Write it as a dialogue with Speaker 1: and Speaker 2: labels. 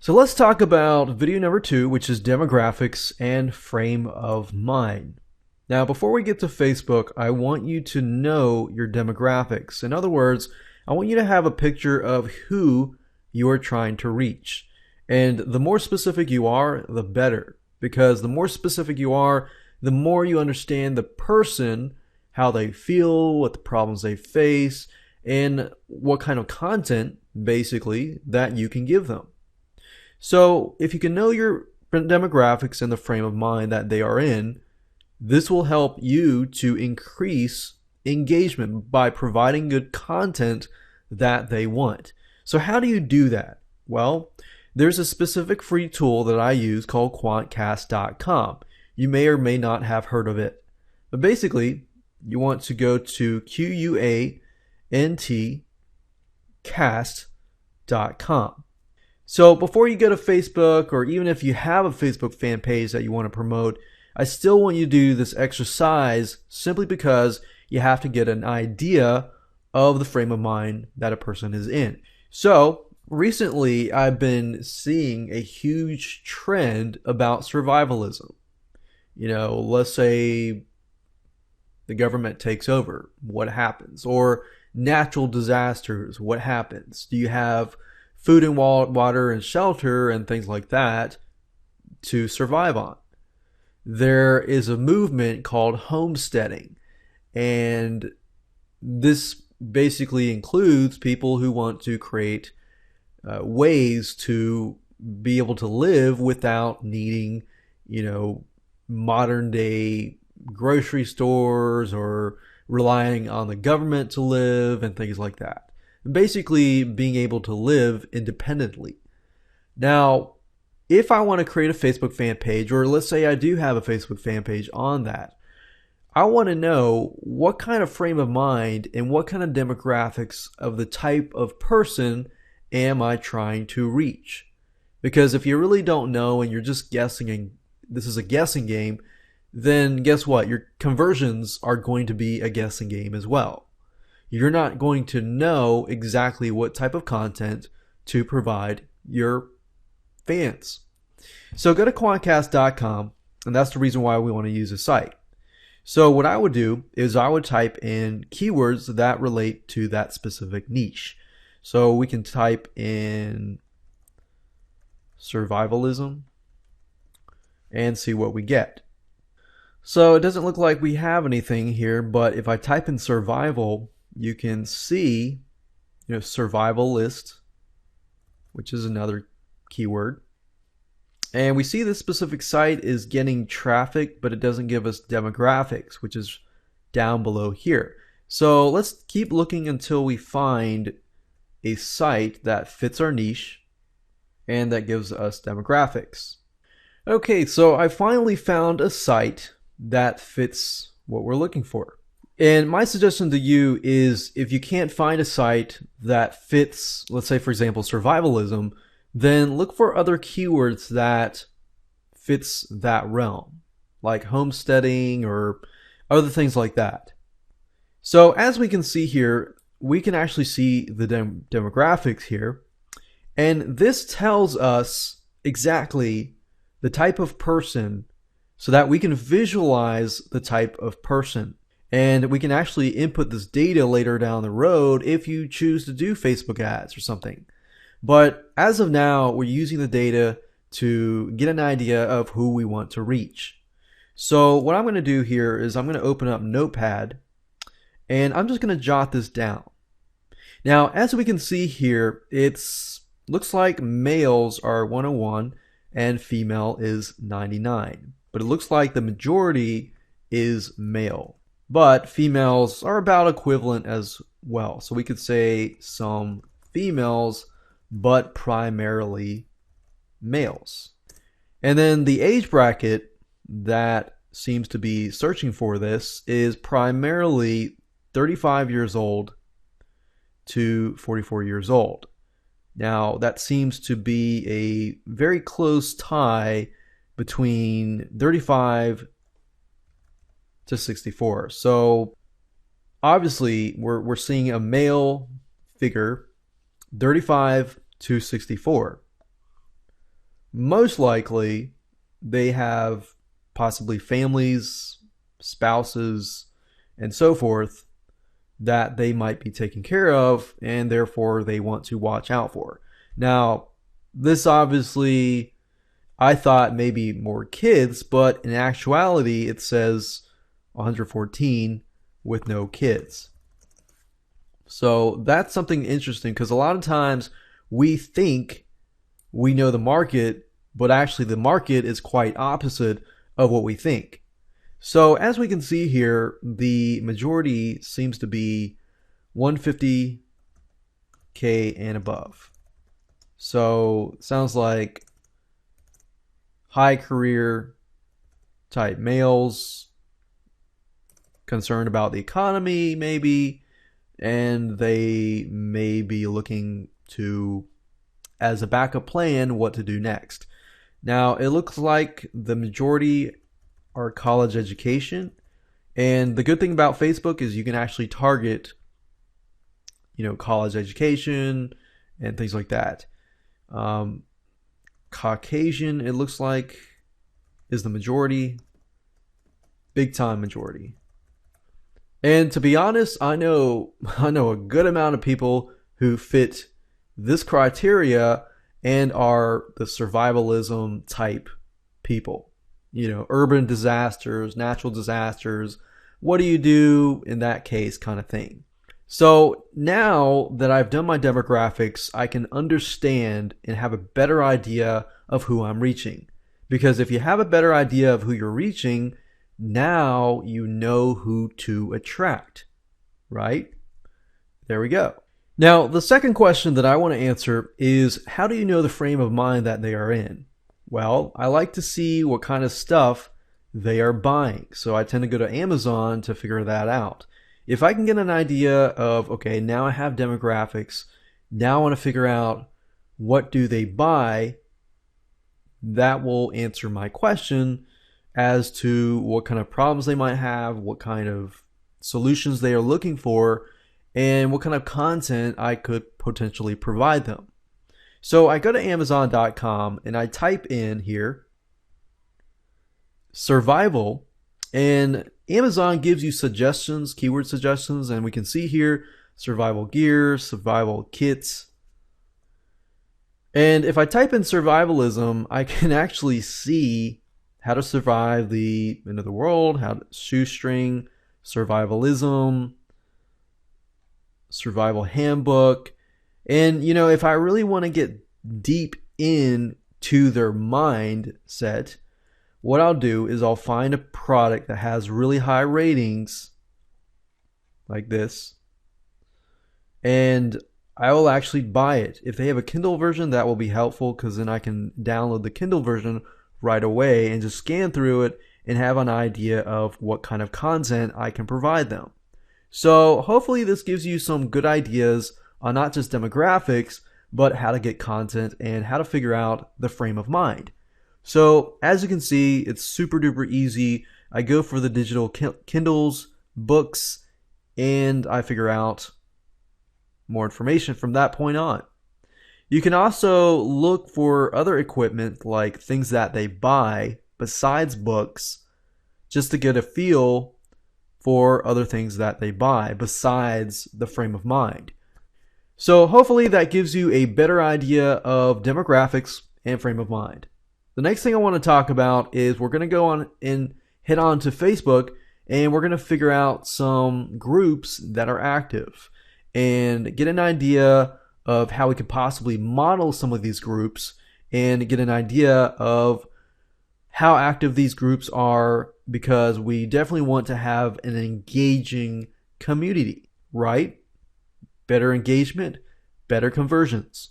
Speaker 1: So let's talk about video number 2, which is demographics and frame of mind. Now, before we get to Facebook, I want you to know your demographics. In other words, I want you to have a picture of who you are trying to reach. And the more specific you are, the better. Because the more specific you are, the more you understand the person, how they feel, what the problems they face, and what kind of content, basically, that you can give them. So if you can know your demographics and the frame of mind that they are in, this will help you to increase engagement by providing good content that they want. So how do you do that? Well, there's a specific free tool that I use called Quantcast.com. You may or may not have heard of it. But basically, you want to go to QUANTcast.com. So before you go to Facebook, or even if you have a Facebook fan page that you want to promote, I still want you to do this exercise simply because you have to get an idea of the frame of mind that a person is in. So recently I've been seeing a huge trend about survivalism. Let's say the government takes over, what happens? Or natural disasters, what happens? Do you have food and water and shelter and things like that to survive on? There is a movement called homesteading, and this basically includes people who want to create ways to be able to live without needing, modern day grocery stores or relying on the government to live and things like that. Basically being able to live independently. Now, if I want to create a Facebook fan page, or let's say I do have a Facebook fan page on that, I want to know what kind of frame of mind and what kind of demographics of the type of person am I trying to reach. Because if you really don't know and you're just guessing, and this is a guessing game, then guess what? Your conversions are going to be a guessing game as well. You're not going to know exactly what type of content to provide your fans. So go to Quantcast.com, and that's the reason why we want to use the site. So what I would do is I would type in keywords that relate to that specific niche. So we can type in survivalism and see what we get. So it doesn't look like we have anything here, but if I type in survival, you can see, survival list, which is another keyword. And we see this specific site is getting traffic, but it doesn't give us demographics, which is down below here. So let's keep looking until we find a site that fits our niche and that gives us demographics. Okay, so I finally found a site that fits what we're looking for. And my suggestion to you is, if you can't find a site that fits, let's say for example survivalism, then look for other keywords that fits that realm, like homesteading or other things like that. So as we can see here, we can actually see the demographics here, and this tells us exactly the type of person so that we can visualize the type of person. And we can actually input this data later down the road if you choose to do Facebook ads or something. But as of now, we're using the data to get an idea of who we want to reach. So what I'm going to do here is I'm going to open up Notepad, and I'm just going to jot this down. Now, as we can see here, looks like males are 101 and female is 99. But it looks like the majority is male. But females are about equivalent as well. So we could say some females, but primarily males. And then the age bracket that seems to be searching for this is primarily 35 years old to 44 years old. Now, that seems to be a very close tie between 35 to 64. So obviously we're seeing a male figure, 35 to 64. most likely they have possibly families, spouses, and so forth that they might be taking care of, and therefore they want to watch out for. Now, this obviously, I thought maybe more kids, but in actuality, it says 114 with no kids. So that's something interesting, because a lot of times we think we know the market, but actually the market is quite opposite of what we think. So as we can see here, the majority seems to be 150K and above. So sounds like high career type males, concerned about the economy maybe, and they may be looking to, as a backup plan, what to do next. Now, it looks like the majority are college education. And the good thing about Facebook is you can actually target, college education and things like that. Caucasian, it looks like, is the majority. Big time majority. And to be honest, I know a good amount of people who fit this criteria and are the survivalism type people. Urban disasters, natural disasters. What do you do in that case kind of thing? So now that I've done my demographics, I can understand and have a better idea of who I'm reaching. Because if you have a better idea of who you're reaching, now you know who to attract, right? There we go. Now, the second question that I want to answer is, how do you know the frame of mind that they are in? Well, I like to see what kind of stuff they are buying. So I tend to go to Amazon to figure that out. If I can get an idea of, okay, now I have demographics, now I want to figure out what do they buy, that will answer my question as to what kind of problems they might have, what kind of solutions they are looking for, and what kind of content I could potentially provide them. So I go to Amazon.com and I type in here survival, and Amazon gives you suggestions, keyword suggestions, and we can see here survival gear, survival kits. And if I type in survivalism, I can actually see how to survive the end of the world, how to shoestring, survivalism, survival handbook. And, if I really want to get deep into their mindset, what I'll do is I'll find a product that has really high ratings, like this, and I will actually buy it. If they have a Kindle version, that will be helpful, because then I can download the Kindle version right away and just scan through it and have an idea of what kind of content I can provide them. So hopefully this gives you some good ideas on not just demographics, but how to get content and how to figure out the frame of mind. So as you can see, it's super duper easy. I go for the digital Kindles, books, and I figure out more information from that point on. You can also look for other equipment, like things that they buy besides books, just to get a feel for other things that they buy besides the frame of mind. So hopefully that gives you a better idea of demographics and frame of mind. The next thing I want to talk about is we're going to go on and head on to Facebook, and we're going to figure out some groups that are active and get an idea of how we could possibly model some of these groups and get an idea of how active these groups are, because we definitely want to have an engaging community, right? Better engagement, better conversions.